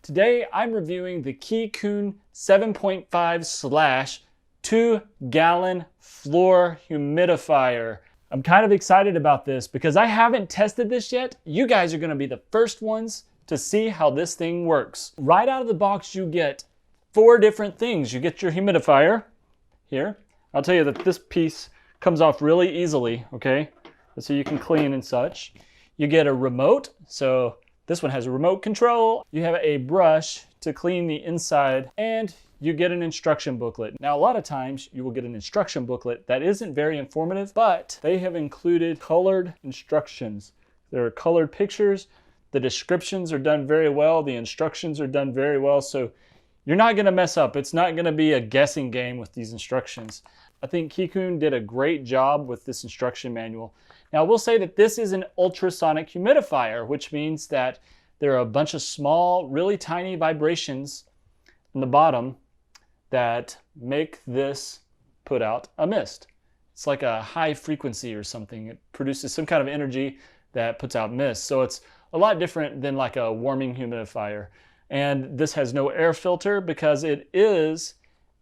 Today I'm reviewing the KeeCoon 7.5 / 2-gallon floor humidifier. I'm kind of excited about this because I haven't tested this yet. You guys are going to be the first ones to see how this thing works. Right out of the box you get 4 different things. You get your humidifier here. I'll tell you that this piece comes off really easily, okay? So you can clean and such. You get a remote, so this one has a remote control. You have a brush to clean the inside, and you get an instruction booklet. Now, a lot of times you will get an instruction booklet that isn't very informative, but they have included colored instructions. There are colored pictures. The descriptions are done very well. The instructions are done very well. So you're not gonna mess up. It's not gonna be a guessing game with these instructions. I think KeeCoon did a great job with this instruction manual. Now, I will say that this is an ultrasonic humidifier, which means that there are a bunch of small, really tiny vibrations in the bottom that make this put out a mist. It's like a high frequency or something. It produces some kind of energy that puts out mist. So it's a lot different than like a warming humidifier. And this has no air filter because it is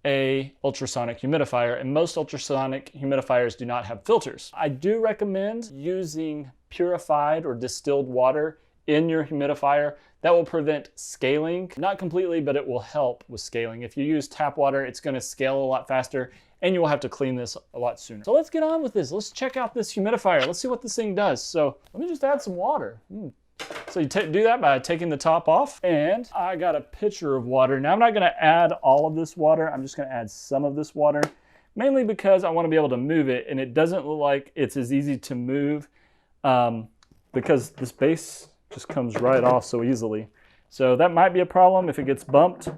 a ultrasonic humidifier, and most ultrasonic humidifiers do not have filters. I do recommend using purified or distilled water in your humidifier. That will prevent scaling. Not completely, but it will help with scaling. If you use tap water, it's going to scale a lot faster, and you will have to clean this a lot sooner. So let's get on with this. Let's check out this humidifier. Let's see what this thing does. So let me just add some water. So you do that by taking the top off, and I got a pitcher of water. Now I'm not going to add all of this water. I'm just going to add some of this water, mainly because I want to be able to move it, and it doesn't look like it's as easy to move because this base just comes right off so easily. So that might be a problem if it gets bumped.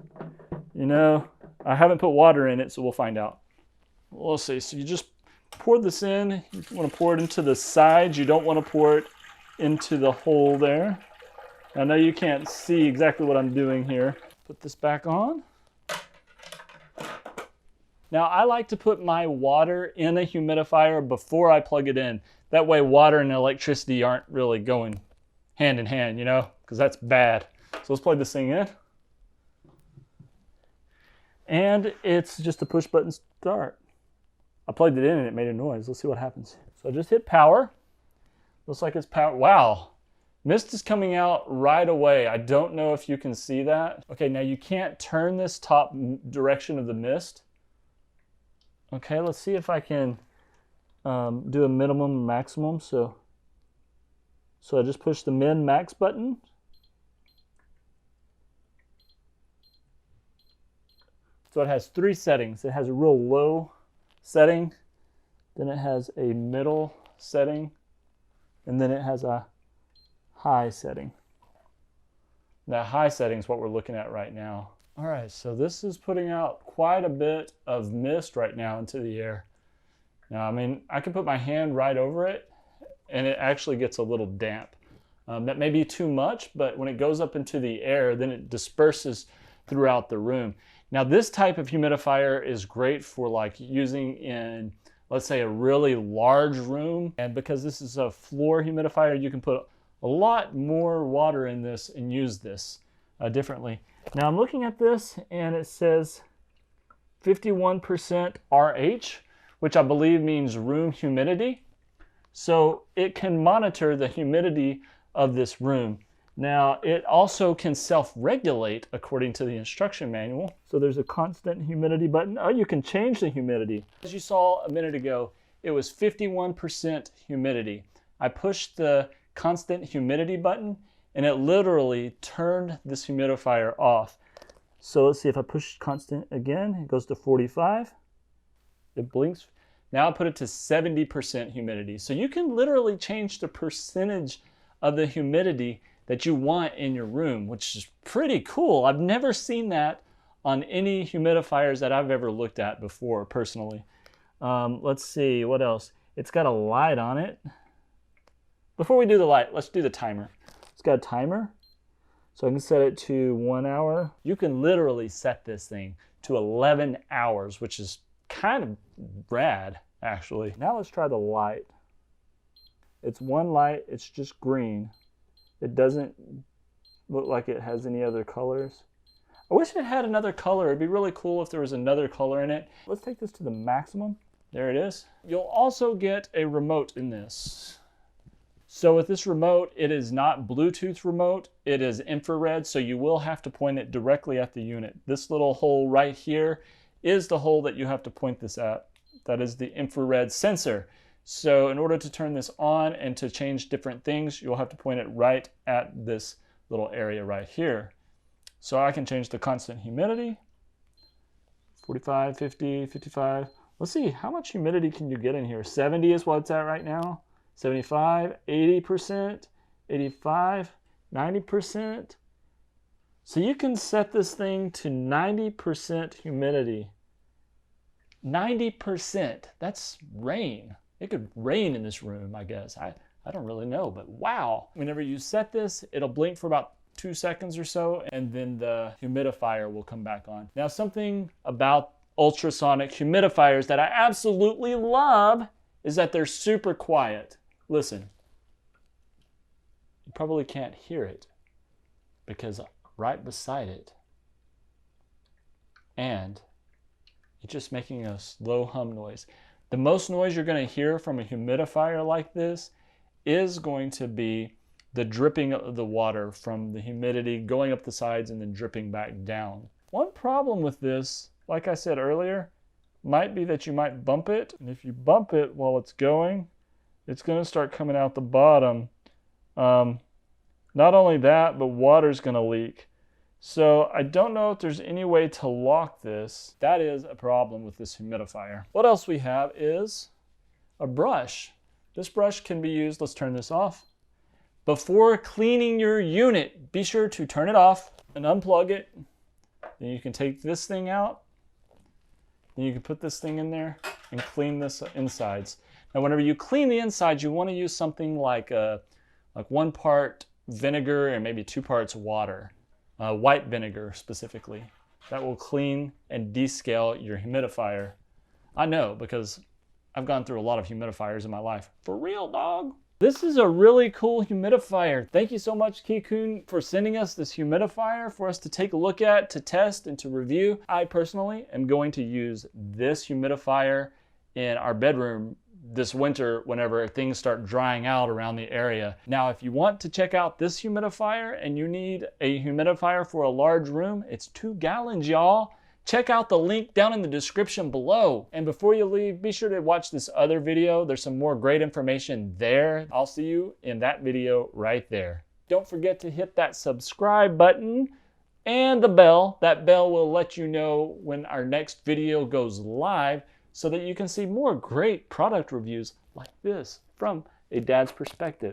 You know, I haven't put water in it, so we'll find out. We'll see. So you just pour this in. You want to pour it into the sides. You don't want to pour it into the hole there. I know you can't see exactly what I'm doing here. Put this back on. Now, I like to put my water in a humidifier before I plug it in. That way water and electricity aren't really going hand in hand, you know, because that's bad. So let's plug this thing in. And it's just a push button start. I plugged it in and it made a noise. Let's see what happens. So I just hit power. Looks like it's power. Wow, mist is coming out right away. I don't know if you can see that. Okay, now you can't turn this top direction of the mist. Okay, let's see if I can do a minimum and maximum. So I just push the min max button. So it has 3 settings. It has a real low setting, then it has a middle setting, and then it has a high setting. That high setting is what we're looking at right now. All right, so this is putting out quite a bit of mist right now into the air. Now, I mean, I can put my hand right over it, and it actually gets a little damp. That may be too much, but when it goes up into the air, then it disperses throughout the room. Now, this type of humidifier is great for like using in, let's say, a really large room. And because this is a floor humidifier, you can put a lot more water in this and use this differently. Now I'm looking at this and it says 51% RH, which I believe means room humidity. So it can monitor the humidity of this room. Now, it also can self-regulate according to the instruction manual. So there's a constant humidity button. Oh, you can change the humidity. As you saw a minute ago, it was 51% humidity. I pushed the constant humidity button and it literally turned this humidifier off. So let's see, if I push constant again, it goes to 45. It blinks. Now I put it to 70% humidity. So you can literally change the percentage of the humidity that you want in your room, which is pretty cool. I've never seen that on any humidifiers that I've ever looked at before, personally. Let's see, what else? It's got a light on it. Before we do the light, let's do the timer. It's got a timer, so I can set it to 1 hour. You can literally set this thing to 11 hours, which is kind of rad, actually. Now let's try the light. It's one light, it's just green. It doesn't look like it has any other colors. I wish it had another color. It'd be really cool if there was another color in it. Let's take this to the maximum. There it is. You'll also get a remote in this. So with this remote, it is not Bluetooth remote, it is infrared, so you will have to point it directly at the unit. This little hole right here is the hole that you have to point this at. That is the infrared sensor. So in order to turn this on and to change different things, you'll have to point it right at this little area right here. So I can change the constant humidity, 45, 50, 55. Let's see, how much humidity can you get in here? 70 is what it's at right now. 75, 80%, 85, 90%. So you can set this thing to 90% humidity. 90%, that's rain. It could rain in this room, I guess. I don't really know, but wow. Whenever you set this, it'll blink for about 2 seconds or so, and then the humidifier will come back on. Now, something about ultrasonic humidifiers that I absolutely love is that they're super quiet. Listen, you probably can't hear it because right beside it, and it's just making a slow hum noise. The most noise you're going to hear from a humidifier like this is going to be the dripping of the water from the humidity going up the sides and then dripping back down. One problem with this, like I said earlier, might be that you might bump it. And if you bump it while it's going, it's going to start coming out the bottom. Not only that, but water's going to leak. So I don't know if there's any way to lock this. That is a problem with this humidifier. What else we have is a brush. This brush can be used, let's turn this off. Before cleaning your unit, be sure to turn it off and unplug it. Then you can take this thing out. Then you can put this thing in there and clean this insides. Now, whenever you clean the insides, you want to use something like 1 part vinegar and maybe 2 parts water. White vinegar specifically. That will clean and descale your humidifier. I know, because I've gone through a lot of humidifiers in my life. For real, dog. This is a really cool humidifier. Thank you so much, KeeCoon, for sending us this humidifier for us to take a look at, to test, and to review. I personally am going to use this humidifier in our bedroom this winter whenever things start drying out around the area. Now, if you want to check out this humidifier and you need a humidifier for a large room, it's 2 gallons, y'all. Check out the link down in the description below. And before you leave, be sure to watch this other video. There's some more great information there. I'll see you in that video right there. Don't forget to hit that subscribe button and the bell. That bell will let you know when our next video goes live, so that you can see more great product reviews like this from a dad's perspective.